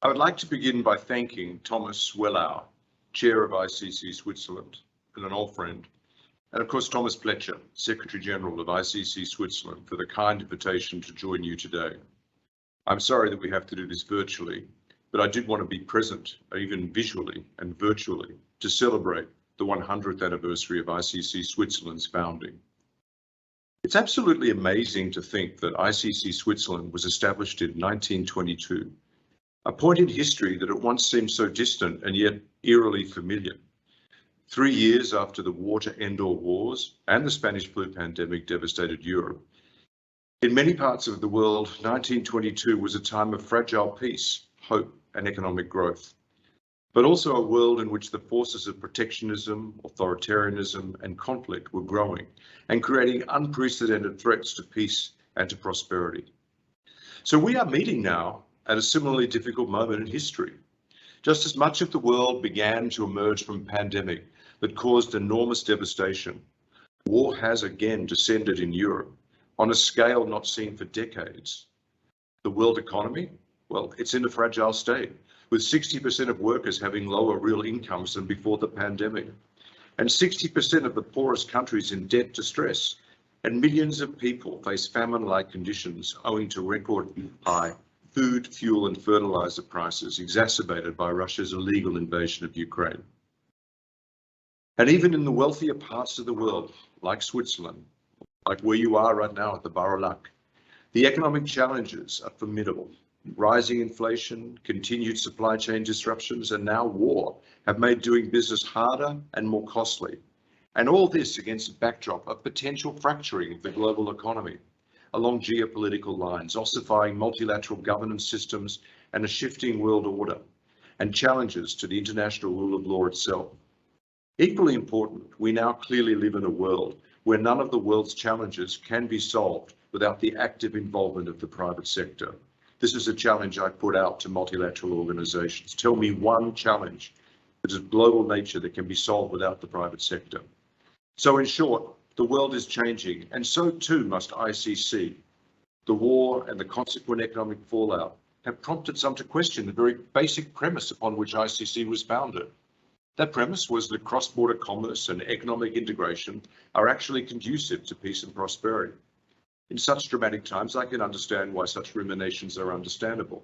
I would like to begin by thanking Thomas Wellau, Chair of ICC Switzerland, and an old friend, and of course Thomas Pletcher, Secretary General of ICC Switzerland, for the kind invitation to join you today. I'm sorry that we have to do this virtually, but I did want to be present, even visually and virtually, to celebrate the 100th anniversary of ICC Switzerland's founding. It's absolutely amazing to think that ICC Switzerland was established in 1922, a point in history that at once seemed so distant and yet eerily familiar. 3 years after the war to end all wars and the Spanish flu pandemic devastated Europe, in many parts of the world, 1922 was a time of fragile peace, hope, and economic growth, but also a world in which the forces of protectionism, authoritarianism, and conflict were growing and creating unprecedented threats to peace and to prosperity. So we are meeting now at a similarly difficult moment in history. Just as much of the world began to emerge from a pandemic that caused enormous devastation, war has again descended in Europe on a scale not seen for decades. The world economy, well, it's in a fragile state, with 60% of workers having lower real incomes than before the pandemic, and 60% of the poorest countries in debt distress, and millions of people face famine-like conditions owing to record high food, fuel, and fertilizer prices exacerbated by Russia's illegal invasion of Ukraine. And even in the wealthier parts of the world, like Switzerland, like where you are right now at the Barolac, the economic challenges are formidable. Rising inflation, continued supply chain disruptions, and now war have made doing business harder and more costly. And all this against a backdrop of potential fracturing of the global economy along geopolitical lines, ossifying multilateral governance systems and a shifting world order, and challenges to the international rule of law itself. Equally important, we now clearly live in a world where none of the world's challenges can be solved without the active involvement of the private sector. This is a challenge I put out to multilateral organizations. Tell me one challenge that is of global nature that can be solved without the private sector. So in short, the world is changing, and so too must ICC. The war and the consequent economic fallout have prompted some to question the very basic premise upon which ICC was founded. That premise was that cross-border commerce and economic integration are actually conducive to peace and prosperity. In such dramatic times, I can understand why such ruminations are understandable.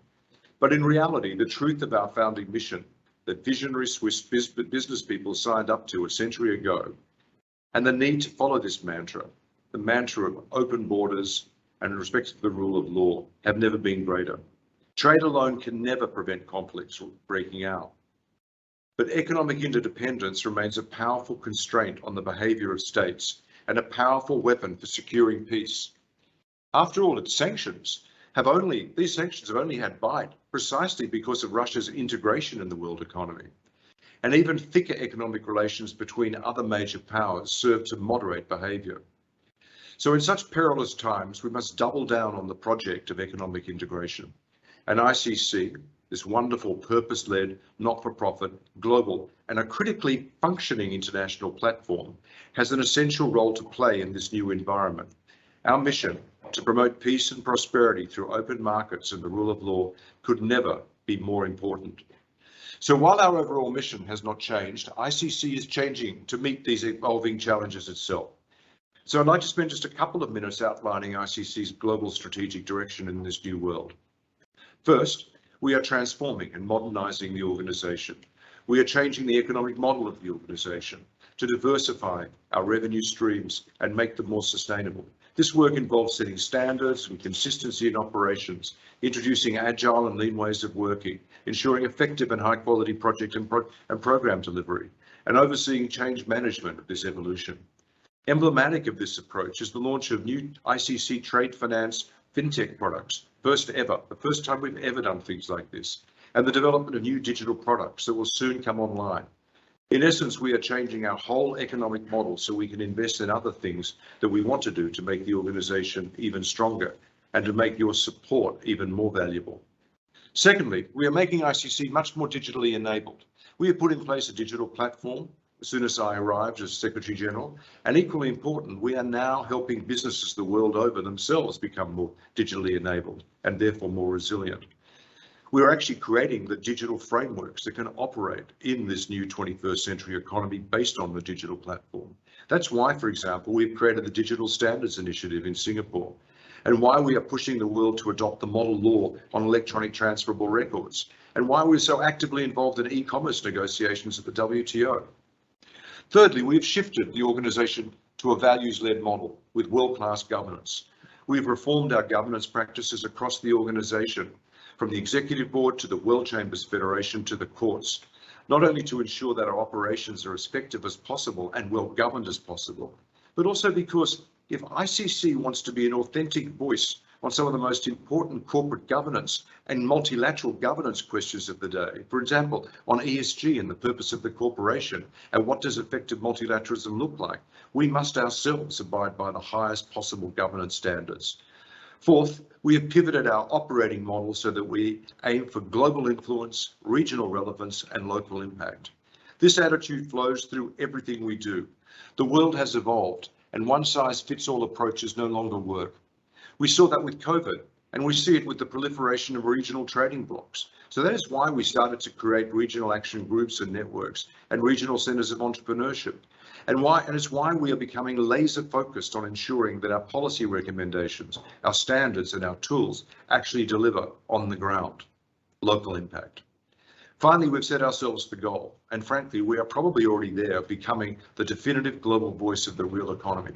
But in reality, the truth of our founding mission that visionary Swiss business people signed up to a century ago, and the need to follow this mantra, the mantra of open borders and respect for the rule of law, have never been greater. Trade alone can never prevent conflicts breaking out. But economic interdependence remains a powerful constraint on the behaviour of states and a powerful weapon for securing peace. After all, these sanctions have only had bite precisely because of Russia's integration in the world economy. And even thicker economic relations between other major powers serve to moderate behaviour. So in such perilous times, we must double down on the project of economic integration. And ICC, this wonderful purpose-led, not-for-profit, global, and a critically functioning international platform, has an essential role to play in this new environment. Our mission to promote peace and prosperity through open markets and the rule of law could never be more important. So while our overall mission has not changed, ICC is changing to meet these evolving challenges itself. So I'd like to spend just a couple of minutes outlining ICC's global strategic direction in this new world. First, we are transforming and modernising the organisation. We are changing the economic model of the organisation to diversify our revenue streams and make them more sustainable. This work involves setting standards and consistency in operations, introducing agile and lean ways of working, ensuring effective and high-quality project and program delivery, and overseeing change management of this evolution. Emblematic of this approach is the launch of new ICC trade finance fintech products, first ever, the first time we've ever done things like this, and the development of new digital products that will soon come online. In essence, we are changing our whole economic model so we can invest in other things that we want to do to make the organisation even stronger and to make your support even more valuable. Secondly, we are making ICC much more digitally enabled. We have put in place a digital platform as soon as I arrived as Secretary General, and equally important, we are now helping businesses the world over themselves become more digitally enabled and therefore more resilient. We're actually creating the digital frameworks that can operate in this new 21st century economy based on the digital platform. That's why, for example, we've created the Digital Standards Initiative in Singapore, and why we are pushing the world to adopt the model law on electronic transferable records, and why we're so actively involved in e-commerce negotiations at the WTO. Thirdly, we've shifted the organisation to a values-led model with world-class governance. We've reformed our governance practices across the organisation, from the Executive Board to the World Chambers Federation to the courts, not only to ensure that our operations are as effective as possible and well governed as possible, but also because if ICC wants to be an authentic voice on some of the most important corporate governance and multilateral governance questions of the day, for example, on ESG and the purpose of the corporation, and what does effective multilateralism look like, we must ourselves abide by the highest possible governance standards. Fourth, we have pivoted our operating model so that we aim for global influence, regional relevance, and local impact. This attitude flows through everything we do. The world has evolved, and one-size-fits-all approaches no longer work. We saw that with COVID, and we see it with the proliferation of regional trading blocs. So that is why we started to create regional action groups and networks and regional centres of entrepreneurship. And it's why we are becoming laser focused on ensuring that our policy recommendations, our standards and our tools actually deliver on the ground, local impact. Finally, we've set ourselves the goal, and frankly, we are probably already there, becoming the definitive global voice of the real economy.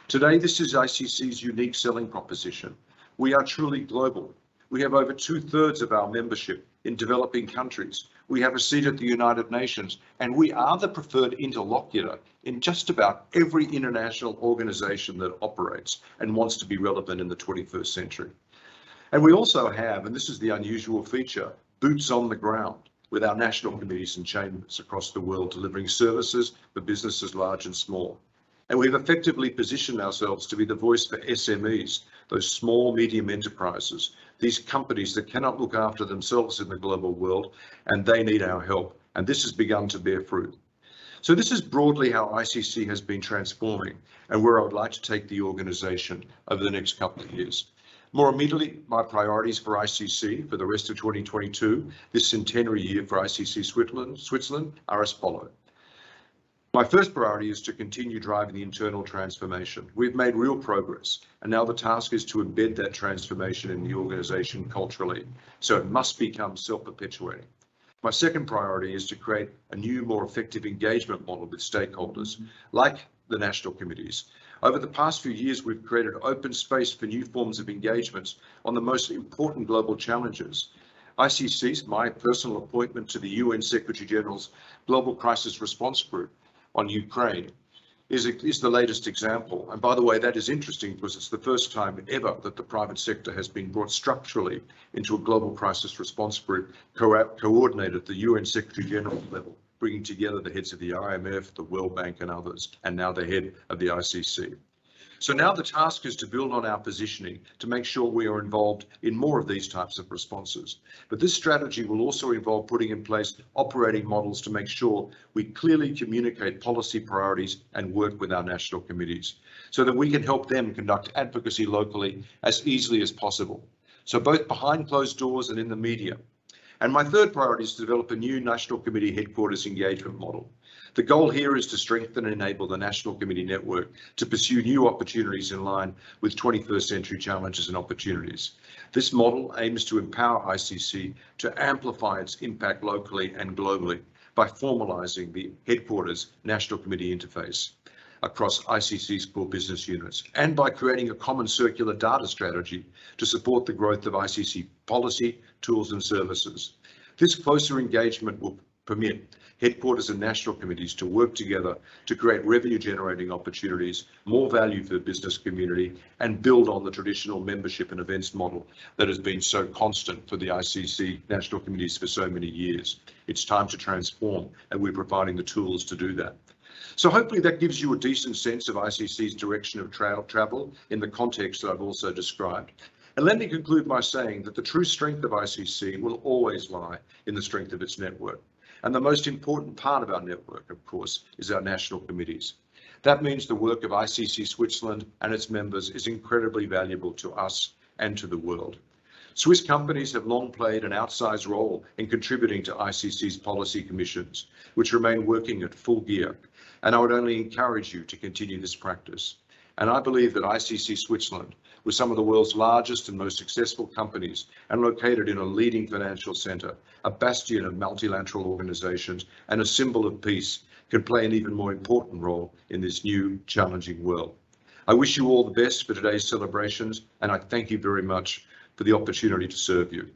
Today, this is ICC's unique selling proposition. We are truly global. We have over 2/3 of our membership in developing countries. We have a seat at the United Nations, and we are the preferred interlocutor in just about every international organisation that operates and wants to be relevant in the 21st century. And we also have, and this is the unusual feature, boots on the ground with our national committees and chambers across the world delivering services for businesses large and small. And we've effectively positioned ourselves to be the voice for SMEs, those small, medium enterprises, these companies that cannot look after themselves in the global world, and they need our help. And this has begun to bear fruit. So this is broadly how ICC has been transforming and where I would like to take the organisation over the next couple of years. More immediately, my priorities for ICC for the rest of 2022, this centenary year for ICC Switzerland, are as follows. My first priority is to continue driving the internal transformation. We've made real progress, and now the task is to embed that transformation in the organisation culturally, so it must become self-perpetuating. My second priority is to create a new, more effective engagement model with stakeholders, like the national committees. Over the past few years, we've created open space for new forms of engagements on the most important global challenges. ICC's, my personal appointment to the UN Secretary General's Global Crisis Response Group on Ukraine is the latest example. And by the way, that is interesting because it's the first time ever that the private sector has been brought structurally into a global crisis response group coordinated at the UN Secretary General level, bringing together the heads of the IMF, the World Bank and others, and now the head of the ICC. So now the task is to build on our positioning to make sure we are involved in more of these types of responses. But this strategy will also involve putting in place operating models to make sure we clearly communicate policy priorities and work with our national committees so that we can help them conduct advocacy locally as easily as possible. So both behind closed doors and in the media. And my third priority is to develop a new National Committee headquarters engagement model. The goal here is to strengthen and enable the National Committee network to pursue new opportunities in line with 21st century challenges and opportunities. This model aims to empower ICC to amplify its impact locally and globally by formalising the headquarters National Committee interface across ICC's core business units, and by creating a common circular data strategy to support the growth of ICC policy, tools and services. This closer engagement will permit headquarters and national committees to work together to create revenue generating opportunities, more value for the business community, and build on the traditional membership and events model that has been so constant for the ICC national committees for so many years. It's time to transform, and we're providing the tools to do that. So hopefully that gives you a decent sense of ICC's direction of travel in the context that I've also described. And let me conclude by saying that the true strength of ICC will always lie in the strength of its network. And the most important part of our network, of course, is our national committees. That means the work of ICC Switzerland and its members is incredibly valuable to us and to the world. Swiss companies have long played an outsized role in contributing to ICC's policy commissions, which remain working at full gear, and I would only encourage you to continue this practice. And I believe that ICC Switzerland, with some of the world's largest and most successful companies and located in a leading financial centre, a bastion of multilateral organisations and a symbol of peace, can play an even more important role in this new challenging world. I wish you all the best for today's celebrations, and I thank you very much for the opportunity to serve you.